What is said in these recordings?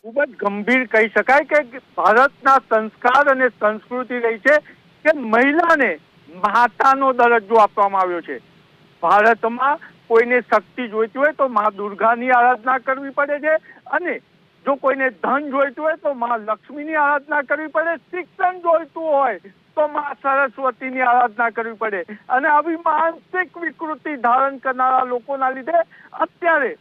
ખૂબ જ ગંભીર કહી શકાય કે ભારતના સંસ્કાર અને સંસ્કૃતિ રહી છે કે મહિલાને માતાનો દરજ્જો આપવામાં આવ્યો છે. ભારતમાં કોઈને શક્તિ જોઈતી હોય તો મા દુર્ગાની આરાધના કરવી પડે છે, અને જો કોઈને ધન જોઈતું હોય તો મા લક્ષ્મીની આરાધના કરવી પડે, શિક્ષણ જોઈતું હોય તો મા સરસ્વતીની આરાધના કરવી પડે. અને આવી માનસિક વિકૃતિ ધારણ કરનારા લોકોના લીધે અત્યારે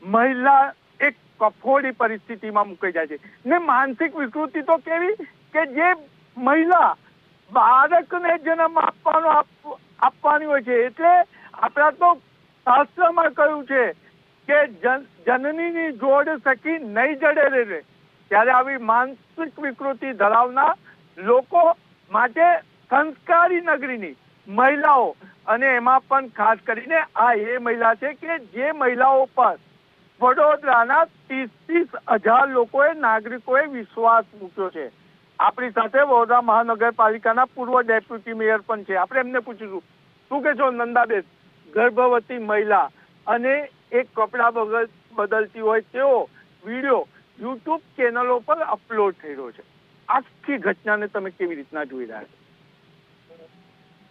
મહિલા એક કફોડી પરિસ્થિતિમાં મુકાઈ જાય છે. ને માનસિક વિકૃતિ તો કેવી કે જે મહિલા બાળકને જન્મ આપવાની હોય છે, એટલે આપણા તો શાસ્ત્રમાં કહ્યું છે કે જનનીની જોડ સખી નહીં જડે રે. ત્યારે આવી માનસિક વિકૃતિ ધરાવનાર લોકો માટે સંસ્કારી નગરીની મહિલાઓ, અને એમાં પણ ખાસ કરીને આ એ મહિલા છે કે જે મહિલાઓ પર વડોદરાના 30,000 લોકોએ, નાગરિકોએ વિશ્વાસ મૂક્યો છે. આપણી સાથે વડોદરા મહાનગરપાલિકાના પૂર્વ ડેપ્યુટી મેયર પણ છે. આપણે એમને પૂછીશું, શું કે છો નંદાબેન, ગર્ભવતી મહિલા અને એક કપડા બદલતી હોય તેવો વિડીયો યુટ્યુબ ચેનલો પર અપલોડ થઈ રહ્યો છે. આખી ઘટનાને તમે કેવી રીતના જોઈ રહ્યા છો?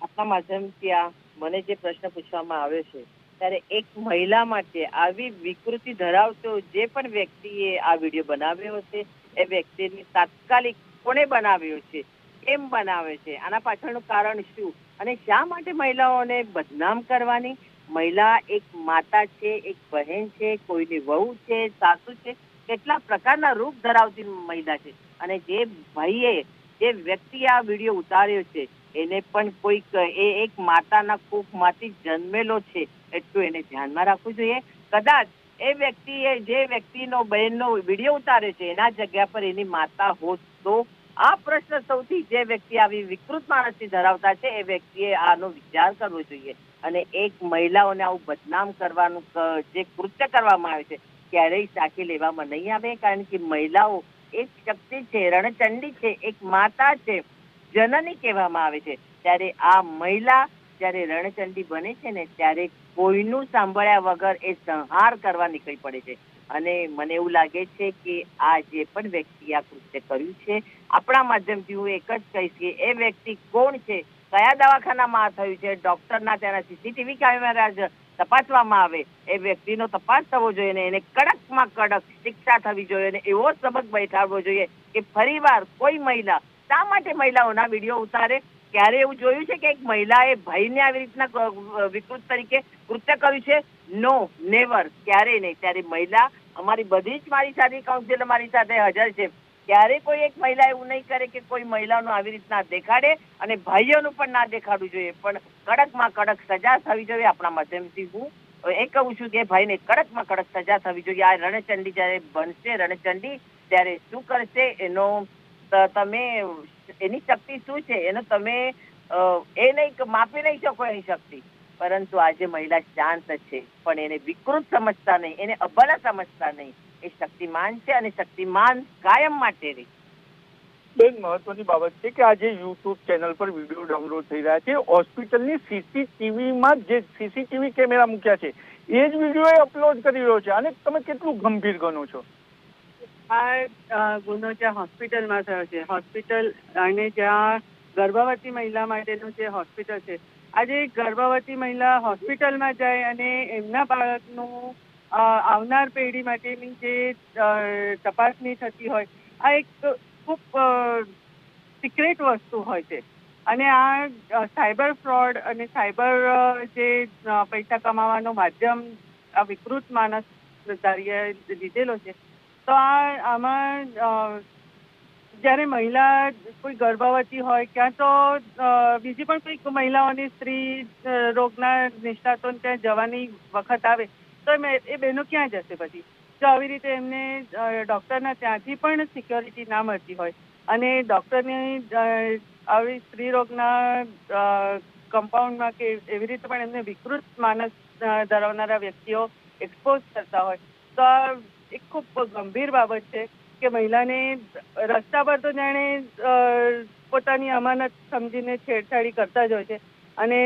આપણા માધ્યમથી મને જે પ્રશ્ન પૂછવામાં આવ્યો છે, ત્યારે એક મહિલા માટે આવી વિકૃતિ ધરાવતો જે પણ વ્યક્તિએ આ વિડીયો બનાવ્યો છે, એ વ્યક્તિને તાત્કાલિક કોને બનાવ્યો છે, કેમ બનાવે છે, આના પાછળનું કારણ શું, અને શા માટે મહિલાઓને બદનામ કરવાની? મહિલા એક માતા છે, એક બહેન છે, કોઈની વહુ છે, સાસુ છે, કેટલા પ્રકારના રૂપ ધરાવતી મહિલા છે. અને જે ભાઈએ, જે વ્યક્તિએ આ વિડીયો ઉતાર્યો છે, એને પણ કોઈક એક માતાના કુખમાંથી જન્મેલો છે, એટલું એને ધ્યાનમાં રાખવું જોઈએ. કદાચ એ વ્યક્તિએ જે વ્યક્તિનો બહેનનો વિડીયો ઉતાર્યો છે એના જગ્યા પર એની માતા હોત તો આ પ્રશ્ન સૌથી, જે વ્યક્તિ આવી વિકૃત માણસથી ધરાવતા છે એ વ્યક્તિએ આનો વિચાર કરવો જોઈએ. અને એક મહિલાઓને આવું બદનામ કરવાનું જે કૃત્ય કરવામાં આવે છે, ક્યારેય સાચી લેવામાં નહીં આવે. કારણ કે મહિલાઓ એક શક્તિ છે, રણચંડી છે, એક માતા છે, જનની કહેવામાં આવે છે. ત્યારે આ મહિલા જયારે રણચંડી બને છે ને, ત્યારે કોઈનું સાંભળ્યા વગર એ સંહાર કરવા નીકળી પડે છે. અને મને એવું લાગે છે કે આ જે પણ વ્યક્તિ આ કૃત્ય કર્યું છે, આપણા માધ્યમથી હું એક જ કહીશ કે એ વ્યક્તિ કોણ છે, કયા દવાખાનામાં થયું છે, ડોક્ટરના ત્યાંના સીસીટીવી કેમેરા તપાસવામાં આવે, એ વ્યક્તિનો તપાસ થવો જોઈએ, ને એને કડકમાં કડક શિક્ષા થવી જોઈએ, અને એવો સબક બેઠાડવો જોઈએ કે ફરીવાર કોઈ મહિલા શા માટે મહિલાઓના વિડીયો ઉતારે. ક્યારે એવું જોયું છે કે એક મહિલાએ ભાઈને આવી રીતના વિકૃત તરીકે કૃત્ય કર્યું છે? નો, નેવર, ક્યારેય નહીં. ત્યારે મહિલા, અમારી બધી જ મારી સાથે કાઉન્સિલર મારી સાથે હાજર છે, ક્યારે કોઈ એક મહિલા એવું નહીં કરે કે કોઈ મહિલાનું આવી રીતના દેખાડે, અને ભાઈઓનું પણ ના દેખાડવું જોઈએ, પણ કડકમાં કડક સજા થવી જોઈએ. આપણા માધ્યમથી હું એ કહું છું કે ભાઈને કડકમાં કડક સજા થવી જોઈએ. આ રણચંડી જયારે બનશે, રણચંડી ત્યારે શું કરશે એનો તમે, એની શક્તિ શું છે એનો તમે એ નહીં માપી નહીં શકો એની શક્તિ. પરંતુ આજે મહિલા શાંત છે, પણ એને વિકૃત સમજતા નહીં, એને અબલા સમજતા નહીં. એ શક્તિમાન છે, અને શક્તિમાન કાયમ માટે રહી. બેન, મહત્વની બાબત છે કે આજે યુટ્યુબ ચેનલ પર વિડીયો ડાઉનલોડ થઈ રહ્યા છે. હોસ્પિટલની સીસીટીવીમાં જે સીસીટીવી કેમેરા મૂક્યા છે એ જ વિડીયો અપલોડ કરી રહ્યો છે. અને તમે કેટલું ગંભીર ગણો છો? આ ગુનો જ્યાં હોસ્પિટલમાં થયો છે, હોસ્પિટલ અને જ્યાં ગર્ભવતી મહિલા માટેનું જે હોસ્પિટલ છે, આજે ગર્ભવતી મહિલા હોસ્પિટલમાં જાય અને એમના બાળકનું આવનાર પેઢી માટેની જે તપાસણી થતી હોય, આ એક ખૂબ સિક્રેટ વસ્તુ હોય છે. અને આ સાયબર ફ્રોડ અને સાયબર જે પૈસા કમાવાનો માધ્યમ આ વિકૃત માણસ લીધેલો છે. તો આમાં જ્યારે મહિલા કોઈ ગર્ભવતી હોય, ક્યાં તો બીજી પણ કોઈક મહિલાઓની સ્ત્રી રોગના નિષ્ણાતોને ત્યાં જવાની વખત આવે તો એ બહેનો ક્યાં જશે પછી? જો આવી રીતે એમને ડૉક્ટરના ત્યાંથી પણ સિક્યોરિટી ના મળતી હોય, અને ડૉક્ટરની આવી સ્ત્રી રોગના કમ્પાઉન્ડમાં કે એવી રીતે પણ એમને વિકૃત માનસ ધરાવનારા વ્યક્તિઓ એક્સપોઝ કરતા હોય, તો એક ખૂબ ગંભીર બાબત છે કે મહિલાને રસ્તા પર તો જાણે પોતાની અમાનત સમજીને છેડછાડી કરતા જ હોય છે. અને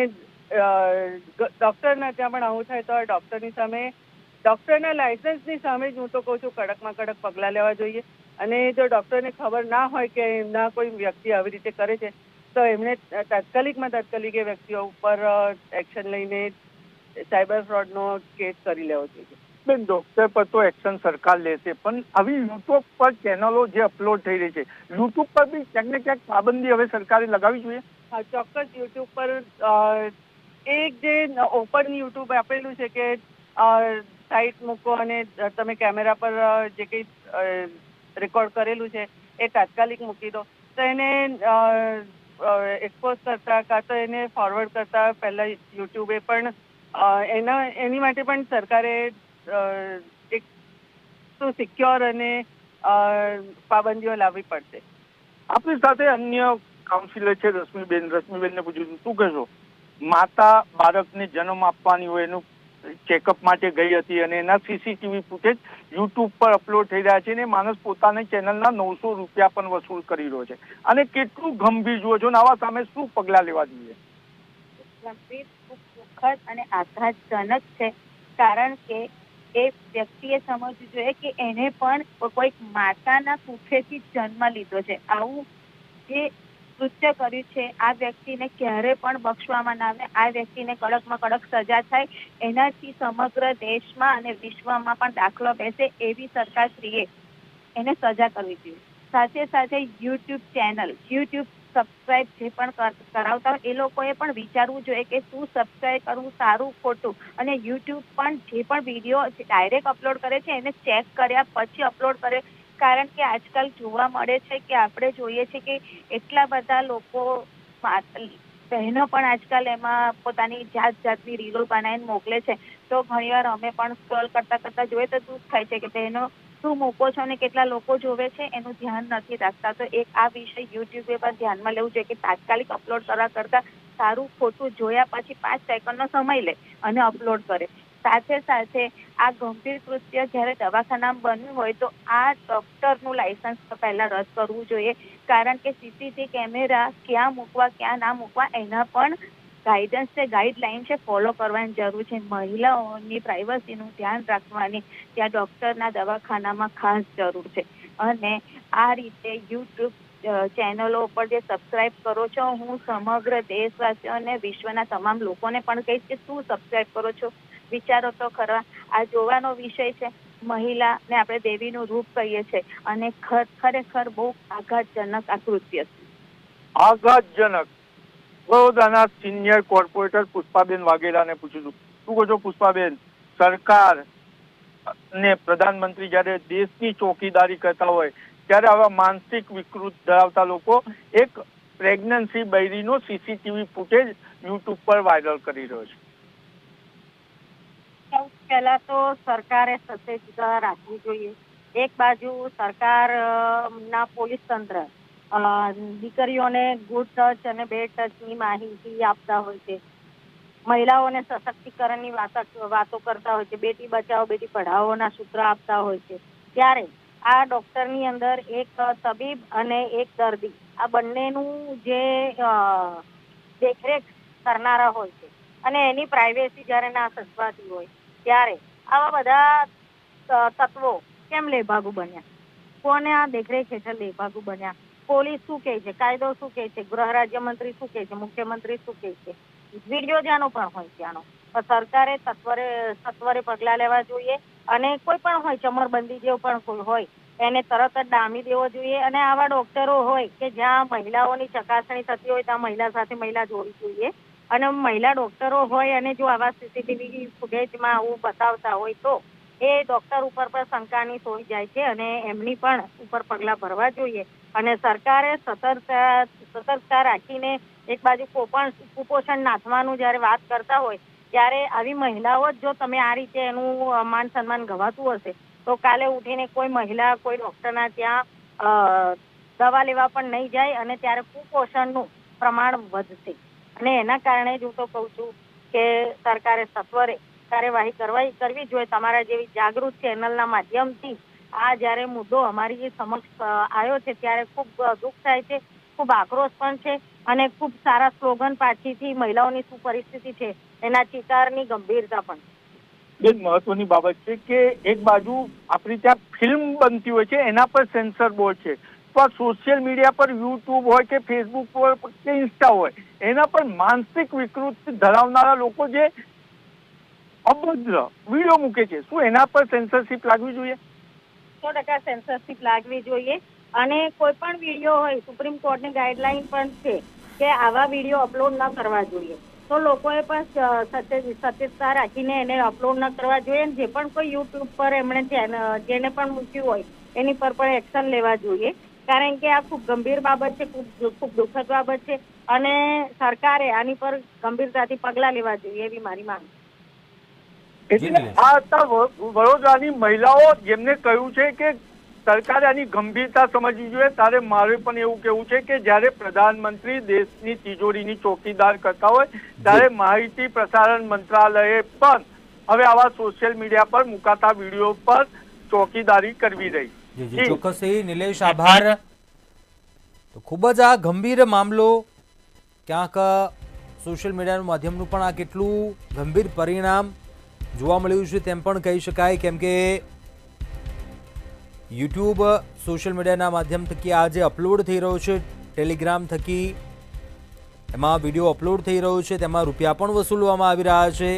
ડૉક્ટરના ત્યાં પણ આવું થાય તો ડૉક્ટરની સામે ડોક્ટરના લાયસન્સની સામે જ હું તો કહું છું કડકમાં કડક પગલાં લેવા જોઈએ. અને જો ડોક્ટરને ખબર ના હોય કે એમના કોઈ વ્યક્તિ આવી રીતે કરે છે તો એમને તાત્કાલિક એ વ્યક્તિઓ ઉપર એક્શન લઈને સાયબર ફ્રોડનો કેસ કરી લેવો જોઈએ. બેન, ડોક્ટર પર તો એક્શન સરકાર લેશે, પણ આવી યુટ્યુબ પર ચેનલો જે અપલોડ થઈ રહી છે, યુટ્યુબ પર બી ક્યાંક ને ક્યાંક પાબંદી હવે સરકારે લગાવવી જોઈએ. હા, ચોક્કસ. યુટ્યુબ પર એક જે ઓપન યુટ્યુબ આપેલું છે કે સાઇટ મૂકો અને તમે કેમેરા પર જે કંઈ રેકોર્ડ કરેલું છે એ તાત્કાલિક મૂકી દો, તો એને એક્સપોઝ કરતા કાં તો એને ફોરવર્ડ કરતા પહેલાં યુટ્યુબે પણ એની માટે પણ સરકારે એક સિક્યોર અને પાબંદીઓ લાવવી પડશે. આપણી સાથે અન્ય કાઉન્સિલર છે રશ્મિબેન. રશ્મિબેનને પૂછ્યું, શું કહેશો? માતા બાળકને જન્મ આપવાની હોય એનું ચેકઅપ માટે ગઈ હતી અને એના સીસીટીવી ફૂટેજ યુટ્યુબ પર અપલોડ થઈ રહ્યા છે અને માણસ પોતાની ચેનલના 900 રૂપિયા પણ વસૂલ કરી રહ્યો છે. અને કેટલું ગંભીર જુઓ છો, આવા સામે શું પગલાં લેવા જોઈએ? ગંભીર, ખૂબ દુઃખદ અને આઘાતજનક છે. કારણ કે એ વ્યક્તિએ સમજવું જોઈએ કે એને પણ કોઈક માતાના કુખેથી જન્મ લીધો છે. આવું જે કૃત્ય કર્યું છે આ વ્યક્તિને ક્યારે પણ બક્ષવામાં ના આવે. આ વ્યક્તિને કડકમાં કડક સજા થાય, એનાથી સમગ્ર દેશમાં અને વિશ્વમાં પણ દાખલો બેસે એવી સરકારશ્રીએ એને સજા કરવી જોઈએ. સાથે સાથે યુટ્યુબ ચેનલ, યુટ્યુબ સબસ્ક્રાઇબ જે પણ કરાવતા હોય એ લોકોએ પણ વિચારવું જોઈએ કે શું સબસ્ક્રાઇબ કરવું, સારું ખોટું. અને યુટ્યુબ પણ જે પણ વિડીયો ડાયરેક્ટ અપલોડ કરે છે એને ચેક કર્યા પછી અપલોડ કરે. કારણ કે આજકાલ જોવા મળે છે કે આપણે જોઈએ છીએ કે એટલા બધા લોકો, બહેનો પણ આજકાલ એમાં પોતાની જાતની રીલો બનાવીને મોકલે છે. તો ઘણીવાર અમે પણ સ્ક્રોલ કરતા જોઈએ તો દુઃખ થાય છે કે બહેનો શું મૂકો છો અને કેટલા લોકો જોવે છે એનું ધ્યાન નથી રાખતા. તો એક આ વિષય યુટ્યુબે પર ધ્યાનમાં લેવું જોઈએ કે તાત્કાલિક અપલોડ કરવા કરતા સારું ખોટું જોયા પછી 5 સેકન્ડનો સમય લે અને અપલોડ કરે. સાથે સાથે આ ગંભીર કૃત્ય જ્યારે દવાખાનામાં બન્યું હોય તો આ ડોક્ટરનું લાયસન્સ પહેલા રદ કરવું જોઈએ. કારણ કે સીસીટીવી કેમેરા ક્યાં મૂકવા ક્યાં ના મૂકવા એના પણ ગાઈડન્સ છે, ગાઈડલાઈન છે, ફોલો કરવાની જરૂર છે. મહિલાઓની પ્રાઇવસીનું ધ્યાન રાખવાની ત્યાં ડોક્ટરના દવાખાનામાં ખાસ જરૂર છે. અને આ રીતે યુટ્યુબ ચેનલો ઉપર જે સબસ્ક્રાઇબ કરો છો, હું સમગ્ર દેશવાસીઓ અને વિશ્વના તમામ લોકોને પણ કહીશ કે શું સબસ્ક્રાઇબ કરો છો વિચારો તો ખરા. આ જોવાનો વિષય છે. મહિલાને આપણે દેવીનું રૂપ કહીએ છીએ અને ખરેખર બહુ આઘાતજનક આ કૃત્ય છે. આઘાતજનક. વડોદરાના સિનિયર કોર્પોરેટર પુષ્પાબેન વાઘેલાને પૂછ્યું, શું કહો છો પુષ્પાબેન? સરકાર ને પ્રધાનમંત્રી જયારે દેશની ચોકીદારી કરતા હોય ત્યારે આવા માનસિક વિકૃત ધરાવતા લોકો એક પ્રેગ્નન્સી બૈરીનો સીસીટીવી ફૂટેજ યુટ્યુબ પર વાયરલ કરી રહ્યો છે. પહેલા તો સરકારે સતર્કતા રાખવી જોઈએ. એક બાજુ સરકાર ના પોલીસ તંત્ર દીકરીઓને ગુડ ટચ અને બેડ ટચની માહિતી આપતા હોય છે. મહિલાઓને સશક્તિકરણની વાતો કરતા હોય છે. બેટી બચાવો બેટી પઢાઓના સૂત્ર આપતા હોય છે. ત્યારે આ ડોક્ટરની અંદર એક તબીબ અને એક દર્દી, આ બંનેનું જે દેખરેખ કરનારા હોય છે અને એની પ્રાઇવેસી જ્યારે ના સચવાતી હોય ત્યારે આવા બધા તત્વો કેમ લેભાગુ બન્યા? કોને આ દેખરેખ હેઠળ લેભાગુ બન્યા? પોલીસ શું કહે છે? કાયદો શું કહે છે? ગૃહ રાજ્યમંત્રી શું કહે છે? મુખ્યમંત્રી શું કહે છે? વિડીયો જાનો પણ હોય ત્યાંનો. સરકારે સત્વરે પગલાં લેવા જોઈએ અને કોઈ પણ હોય ચમરબંધી જેવું પણ કોઈ હોય એને તરત જ ડામી દેવો જોઈએ. અને આવા ડોક્ટરો હોય કે જ્યાં મહિલાઓની ચકાસણી થતી હોય ત્યાં મહિલા સાથે મહિલા જોડવી જોઈએ. અને મહિલા ડોક્ટરો હોય અને જો આવા સીસીટીવી ફૂટેજમાં આવું બતાવતા હોય તો એ ડોક્ટર ઉપર પણ શંકાની સોય જાય છે અને એમની પણ ઉપર પગલાં ભરવા જોઈએ. અને સરકારે સતર્કતા રાખીને એક બાજુ કુપોષણ નાથવાનું જ્યારે વાત કરતા હોય ત્યારે આવી મહિલાઓ જ જો તમે આ રીતે એનું માન સન્માન ગવાતું હશે તો કાલે ઉઠીને કોઈ મહિલા કોઈ ડોક્ટરના ત્યાં દવા લેવા પણ નહીં જાય અને ત્યારે કુપોષણનું પ્રમાણ વધશે. અને એના કારણે જ હું તો કહું છું કે સરકારે સત્વરે કાર્યવાહી કરવી જોઈએ. તમારા જેવી જાગૃત ચેનલના માધ્યમથી આ જ્યારે મુદ્દો અમારી સમક્ષ આવ્યો છે ત્યારે ખૂબ દુઃખ થાય છે, ખૂબ આક્રોશ પણ છે અને ખૂબ સારા સ્લોગન પાછળથી મહિલાઓની શું પરિસ્થિતિ છે એના ચિતારની ગંભીરતા પણ. બે મહત્વની બાબત છે કે એક બાજુ આપણી ત્યાં ફિલ્મ બનતી હોય છે એના પર સેન્સર બોર્ડ છે, તો આ સોશિયલ મીડિયા પર યુટ્યુબ હોય કે ફેસબુક હોય કે ઇન્સ્ટા હોય એના પર માનસિક વિકૃતિ ધરાવનારા લોકો જે અભદ્ર વિડીયો મૂકે છે, શું એના પર સેન્સરશિપ લાગવી જોઈએ? 100% સેન્સરશિપ લાગવી જોઈએ. અને કોઈ પણ વિડીયો હોય, સુપ્રીમ કોર્ટની ગાઈડલાઈન પણ છે કે આવા વિડીયો અપલોડ ન કરવા જોઈએ. તો લોકોએ પણ સચેતતા રાખીને એને અપલોડ ન કરવા જોઈએ. જે પણ કોઈ યુટ્યુબ પર એમણે જેને પણ મૂક્યું હોય એની પર પણ એક્શન લેવા જોઈએ, કારણ કે આ ખૂબ ગંભીર બાબત છે, ખૂબ દુઃખદ બાબત છે અને સરકારે આની પર ગંભીરતાથી પગલાં લેવા જોઈએ એવી મારી માંગ. એટલે આ હતા વડોદરાની મહિલાઓ જેમને કહ્યું છે કે સરકારે આની ગંભીરતા સમજવી જોઈએ. ત્યારે મારે પણ એવું કેવું છે કે જ્યારે પ્રધાનમંત્રી દેશની તિજોરીની ચોકીદાર કરતા હોય ત્યારે માહિતી પ્રસારણ મંત્રાલયે પણ હવે આવા સોશિયલ મીડિયા પર મુકાતા વિડીયો પર ચોકીદારી કરવી રહી. ચોક્કસથી નિલેશ, આભાર. તો ખૂબ જ આ ગંભીર મામલો, ક્યાંક સોશિયલ મીડિયાનું માધ્યમનું પણ આ કેટલું ગંભીર પરિણામ જોવા મળ્યું છે તેમ પણ કહી શકાય, કેમ કે યુટ્યુબ સોશિયલ મીડિયાના માધ્યમ થકી આ જે અપલોડ થઈ રહ્યો છે, ટેલિગ્રામ થકી એમાં વિડીયો અપલોડ થઈ રહ્યો છે, તેમાં રૂપિયા પણ વસૂલવામાં આવી રહ્યા છે.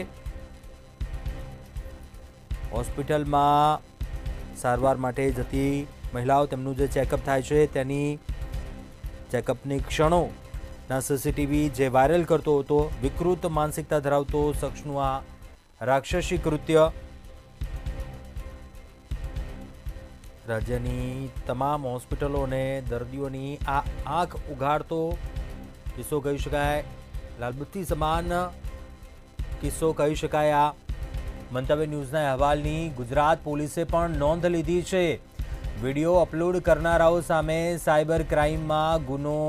હોસ્પિટલમાં સારવાર માટે જતી મહિલાઓ, તેમનું જે ચેકઅપ થાય છે તેની ચેકઅપની ક્ષણોના સીસીટીવી જે વાયરલ કરતો હતો વિકૃત માનસિકતા ધરાવતો શખ્સનું આ રાક્ષસી કૃત્ય રાજ્યની તમામ હોસ્પિટલો અને દર્દીઓની આ આંખ ઉઘાડતો કિસ્સો કહી શકાય, લાલબત્તી સમાન કિસ્સો કહી શકાય. આ મંતવ્ય ન્યૂઝના અહેવાલની ગુજરાત પોલીસે પણ નોંધ લીધી છે. વિડીયો અપલોડ કરનારાઓ સામે સાયબર ક્રાઇમમાં ગુનો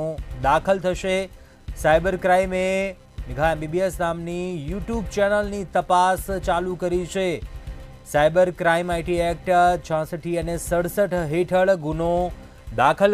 દાખલ થશે. સાયબર ક્રાઇમે નિઘા MBBS નામની યુટ્યુબ ચેનલની તપાસ ચાલુ કરી છે. સાયબર ક્રાઇમ IT એક્ટ 66 અને 67 હેઠળ ગુનો દાખલ